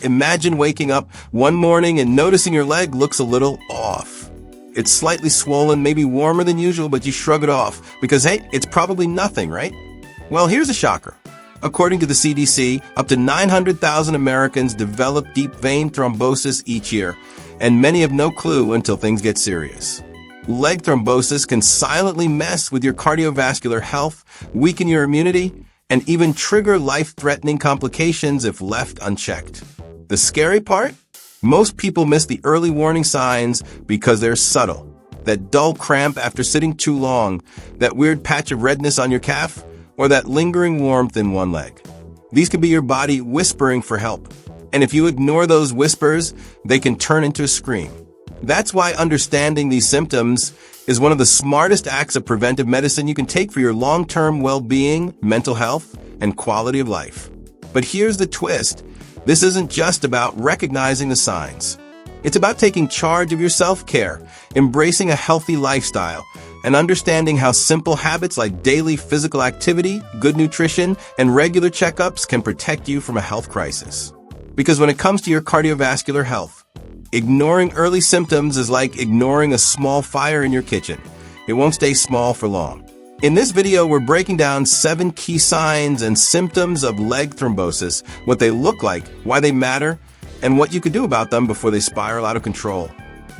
Imagine waking up one morning and noticing your leg looks a little off. It's slightly swollen, maybe warmer than usual, but you shrug it off because, hey, it's probably nothing, right? Well, here's a shocker. According to the CDC, up to 900,000 Americans develop deep vein thrombosis each year, and many have no clue until things get serious. Leg thrombosis can silently mess with your cardiovascular health, weaken your immunity, and even trigger life-threatening complications if left unchecked. The scary part? Most people miss the early warning signs because they're subtle. That dull cramp after sitting too long, that weird patch of redness on your calf, or that lingering warmth in one leg. These could be your body whispering for help. And if you ignore those whispers, they can turn into a scream. That's why understanding these symptoms is one of the smartest acts of preventive medicine you can take for your long-term well-being, mental health, and quality of life. But here's the twist. This isn't just about recognizing the signs. It's about taking charge of your self-care, embracing a healthy lifestyle, and understanding how simple habits like daily physical activity, good nutrition, and regular checkups can protect you from a health crisis. Because when it comes to your cardiovascular health, ignoring early symptoms is like ignoring a small fire in your kitchen. It won't stay small for long. In this video, we're breaking down 7 key signs and symptoms of leg thrombosis, what they look like, why they matter, and what you could do about them before they spiral out of control.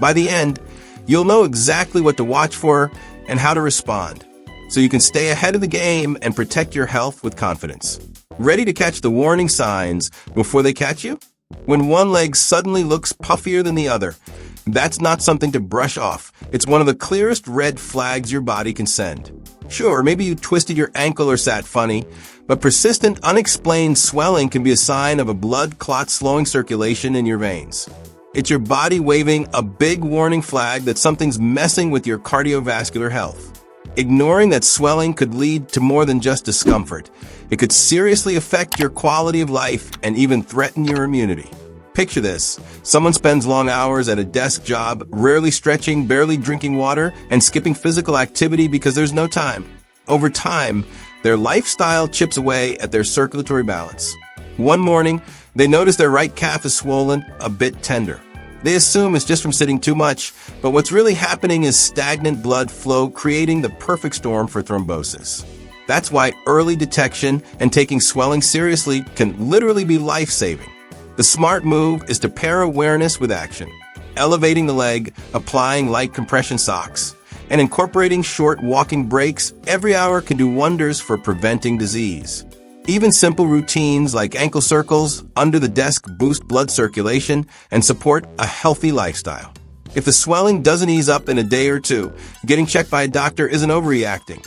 By the end, you'll know exactly what to watch for and how to respond, so you can stay ahead of the game and protect your health with confidence. Ready to catch the warning signs before they catch you? When one leg suddenly looks puffier than the other, that's not something to brush off. It's one of the clearest red flags your body can send. Sure, maybe you twisted your ankle or sat funny, but persistent, unexplained swelling can be a sign of a blood clot slowing circulation in your veins. It's your body waving a big warning flag that something's messing with your cardiovascular health. Ignoring that swelling could lead to more than just discomfort. It could seriously affect your quality of life and even threaten your immunity. Picture this. Someone spends long hours at a desk job, rarely stretching, barely drinking water, and skipping physical activity because there's no time. Over time, their lifestyle chips away at their circulatory balance. One morning, they notice their right calf is swollen, a bit tender. They assume it's just from sitting too much, but what's really happening is stagnant blood flow, creating the perfect storm for thrombosis. That's why early detection and taking swelling seriously can literally be life-saving. The smart move is to pair awareness with action, elevating the leg, applying light compression socks, and incorporating short walking breaks every hour can do wonders for preventing disease. Even simple routines like ankle circles under the desk boost blood circulation and support a healthy lifestyle. If the swelling doesn't ease up in a day or two, getting checked by a doctor isn't overreacting.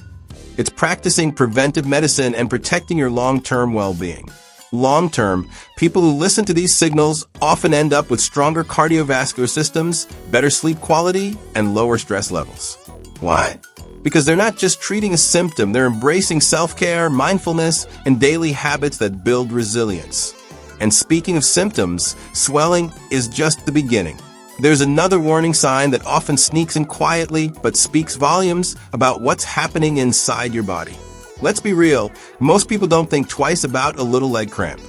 It's practicing preventive medicine and protecting your long-term well-being. Long-term, people who listen to these signals often end up with stronger cardiovascular systems, better sleep quality, and lower stress levels. Why? Because they're not just treating a symptom, they're embracing self-care, mindfulness, and daily habits that build resilience. And speaking of symptoms, swelling is just the beginning. There's another warning sign that often sneaks in quietly but speaks volumes about what's happening inside your body. Let's be real, most people don't think twice about a little leg cramp.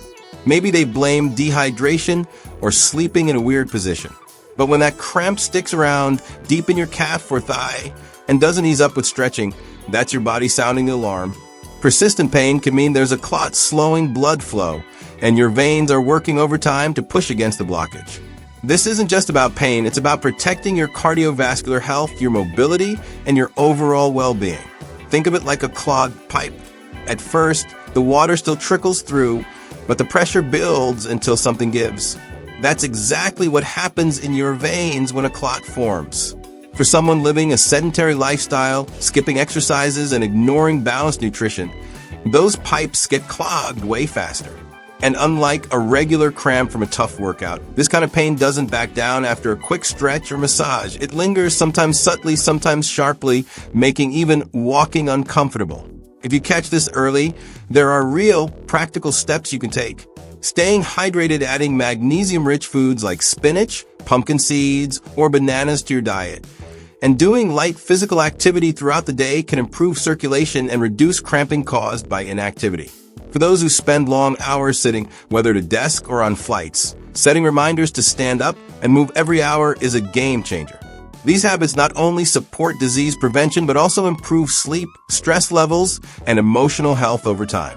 Maybe they blame dehydration or sleeping in a weird position. But when that cramp sticks around deep in your calf or thigh and doesn't ease up with stretching, that's your body sounding the alarm. Persistent pain can mean there's a clot slowing blood flow, and your veins are working overtime to push against the blockage. This isn't just about pain, it's about protecting your cardiovascular health, your mobility, and your overall well-being. Think of it like a clogged pipe. At first, the water still trickles through, but the pressure builds until something gives. That's exactly what happens in your veins when a clot forms. For someone living a sedentary lifestyle, skipping exercises, and ignoring balanced nutrition, those pipes get clogged way faster. And unlike a regular cramp from a tough workout, this kind of pain doesn't back down after a quick stretch or massage. It lingers, sometimes subtly, sometimes sharply, making even walking uncomfortable. If you catch this early, there are real, practical steps you can take. Staying hydrated, adding magnesium-rich foods like spinach, pumpkin seeds, or bananas to your diet. And doing light physical activity throughout the day can improve circulation and reduce cramping caused by inactivity. For those who spend long hours sitting, whether at a desk or on flights, Setting reminders to stand up and move every hour is a game changer. These habits not only support disease prevention, but also improve sleep, stress levels, and emotional health over time.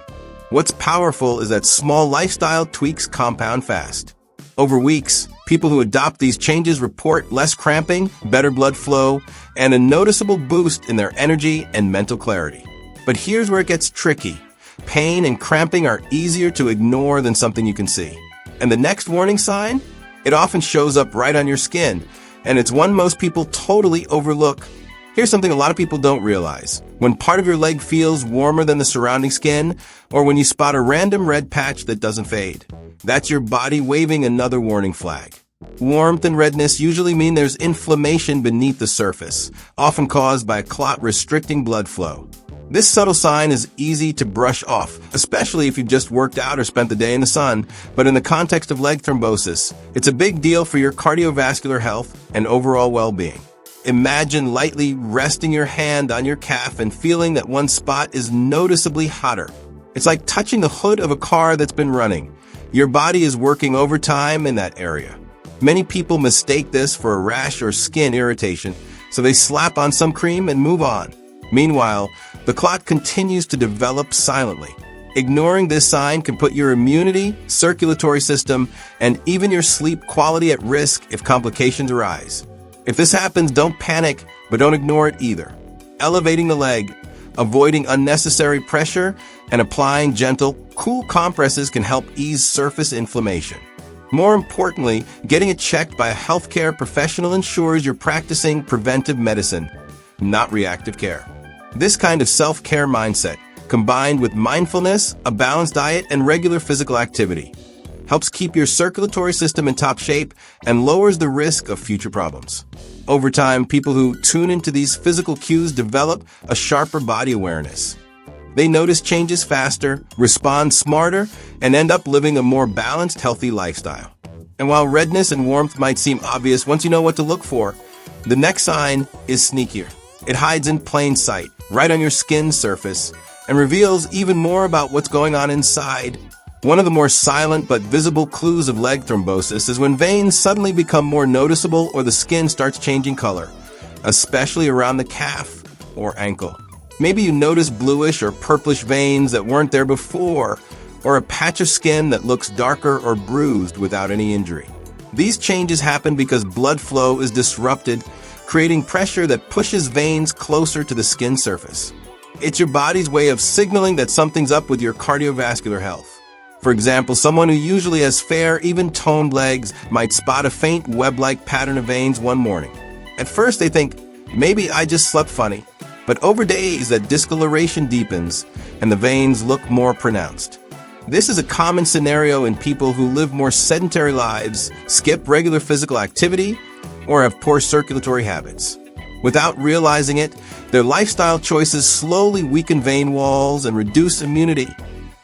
What's powerful is that small lifestyle tweaks compound fast. Over weeks, people who adopt these changes report less cramping, better blood flow, and a noticeable boost in their energy and mental clarity. But here's where it gets tricky. Pain and cramping are easier to ignore than something you can see. And the next warning sign? It often shows up right on your skin, and it's one most people totally overlook. Here's something a lot of people don't realize. When part of your leg feels warmer than the surrounding skin, or when you spot a random red patch that doesn't fade, that's your body waving another warning flag. Warmth and redness usually mean there's inflammation beneath the surface, often caused by a clot restricting blood flow. This subtle sign is easy to brush off, especially if you've just worked out or spent the day in the sun, but in the context of leg thrombosis, it's a big deal for your cardiovascular health and overall well-being. Imagine lightly resting your hand on your calf and feeling that one spot is noticeably hotter. It's like touching the hood of a car that's been running. Your body is working overtime in that area. Many people mistake this for a rash or skin irritation, so they slap on some cream and move on. Meanwhile, the clot continues to develop silently. Ignoring this sign can put your immunity, circulatory system, and even your sleep quality at risk if complications arise. If this happens, don't panic, but don't ignore it either. Elevating the leg, avoiding unnecessary pressure, and applying gentle, cool compresses can help ease surface inflammation. More importantly, getting it checked by a healthcare professional ensures you're practicing preventive medicine, not reactive care. This kind of self-care mindset, combined with mindfulness, a balanced diet, and regular physical activity, helps keep your circulatory system in top shape and lowers the risk of future problems. Over time, people who tune into these physical cues develop a sharper body awareness. They notice changes faster, respond smarter, and end up living a more balanced, healthy lifestyle. And while redness and warmth might seem obvious once you know what to look for, the next sign is sneakier. It hides in plain sight, right on your skin's surface, and reveals even more about what's going on inside. One of the more silent but visible clues of leg thrombosis is when veins suddenly become more noticeable or the skin starts changing color, especially around the calf or ankle. Maybe you notice bluish or purplish veins that weren't there before, or a patch of skin that looks darker or bruised without any injury. These changes happen because blood flow is disrupted, creating pressure that pushes veins closer to the skin surface. It's your body's way of signaling that something's up with your cardiovascular health. For example, someone who usually has fair, even-toned legs might spot a faint web-like pattern of veins one morning. At first, they think, maybe I just slept funny. But over days, that discoloration deepens, and the veins look more pronounced. This is a common scenario in people who live more sedentary lives, skip regular physical activity, or have poor circulatory habits. Without realizing it, their lifestyle choices slowly weaken vein walls and reduce immunity,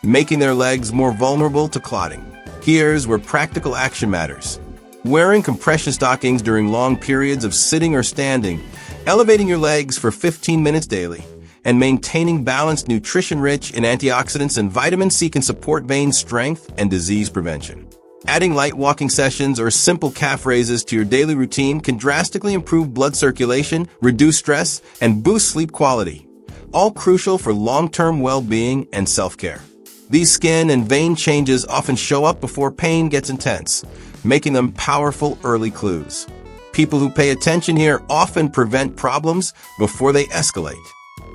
making their legs more vulnerable to clotting. Here's where practical action matters. Wearing compression stockings during long periods of sitting or standing, elevating your legs for 15 minutes daily, and maintaining balanced nutrition rich in antioxidants and vitamin C can support vein strength and disease prevention. Adding light walking sessions or simple calf raises to your daily routine can drastically improve blood circulation, reduce stress, and boost sleep quality, all crucial for long-term well-being and self-care. These skin and vein changes often show up before pain gets intense, making them powerful early clues. People who pay attention here often prevent problems before they escalate.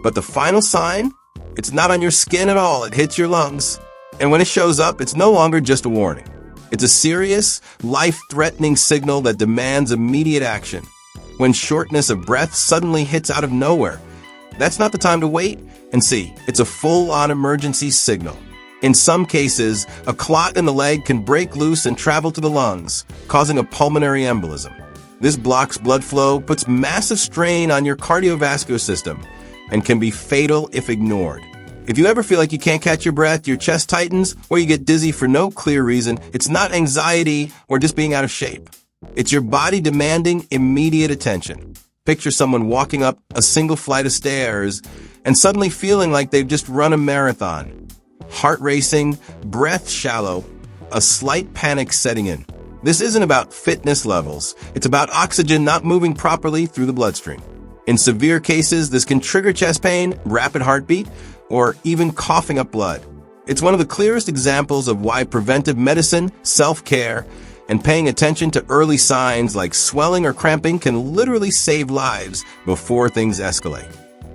But the final sign? It's not on your skin at all, it hits your lungs. And when it shows up, it's no longer just a warning. It's a serious, life-threatening signal that demands immediate action. When shortness of breath suddenly hits out of nowhere, that's not the time to wait and see. It's a full-on emergency signal. In some cases, a clot in the leg can break loose and travel to the lungs, causing a pulmonary embolism. This blocks blood flow, puts massive strain on your cardiovascular system, and can be fatal if ignored. If you ever feel like you can't catch your breath, your chest tightens, or you get dizzy for no clear reason, it's not anxiety or just being out of shape. It's your body demanding immediate attention. Picture someone walking up a single flight of stairs and suddenly feeling like they've just run a marathon. Heart racing, breath shallow, a slight panic setting in. This isn't about fitness levels. It's about oxygen not moving properly through the bloodstream. In severe cases, this can trigger chest pain, rapid heartbeat, or even coughing up blood. It's one of the clearest examples of why preventive medicine, self-care, and paying attention to early signs like swelling or cramping can literally save lives before things escalate.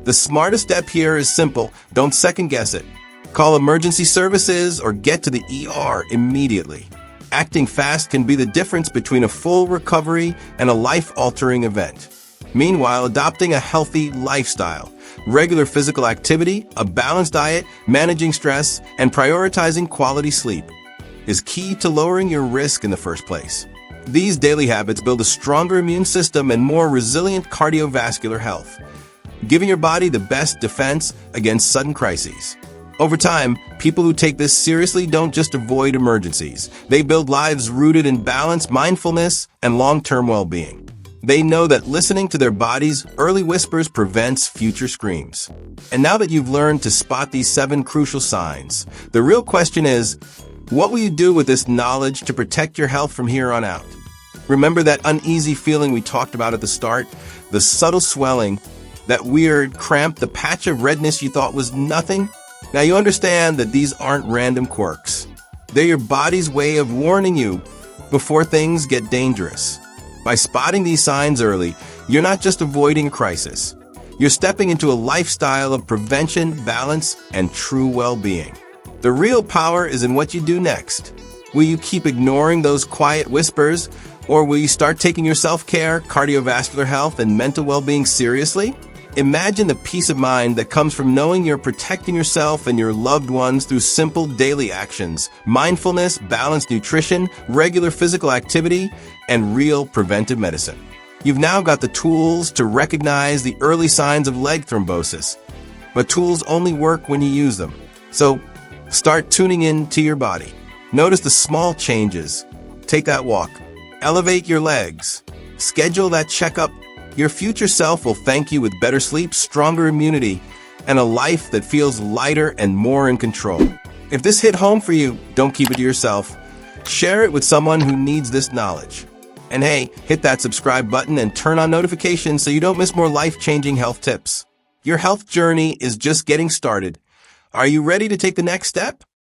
The smartest step here is simple. Don't second-guess it. Call emergency services or get to the ER immediately. Acting fast can be the difference between a full recovery and a life-altering event. Meanwhile, adopting a healthy lifestyle, regular physical activity, a balanced diet, managing stress, and prioritizing quality sleep is key to lowering your risk in the first place. These daily habits build a stronger immune system and more resilient cardiovascular health, giving your body the best defense against sudden crises. Over time, people who take this seriously don't just avoid emergencies. They build lives rooted in balance, mindfulness, and long-term well-being. They know that listening to their body's early whispers prevents future screams. And now that you've learned to spot these 7 crucial signs, the real question is, what will you do with this knowledge to protect your health from here on out? Remember that uneasy feeling we talked about at the start? The subtle swelling, that weird cramp, the patch of redness you thought was nothing? Now you understand that these aren't random quirks. They're your body's way of warning you before things get dangerous. By spotting these signs early, you're not just avoiding a crisis. You're stepping into a lifestyle of prevention, balance, and true well-being. The real power is in what you do next. Will you keep ignoring those quiet whispers, or will you start taking your self-care, cardiovascular health, and mental well-being seriously? Imagine the peace of mind that comes from knowing you're protecting yourself and your loved ones through simple daily actions, mindfulness, balanced nutrition, regular physical activity, and real preventive medicine. You've now got the tools to recognize the early signs of leg thrombosis, but tools only work when you use them. So, start tuning in to your body. Notice the small changes. Take that walk. Elevate your legs. Schedule that checkup. Your future self will thank you with better sleep, stronger immunity, and a life that feels lighter and more in control. If this hit home for you, don't keep it to yourself. Share it with someone who needs this knowledge. And hey, hit that subscribe button and turn on notifications so you don't miss more life-changing health tips. Your health journey is just getting started. Are you ready to take the next step?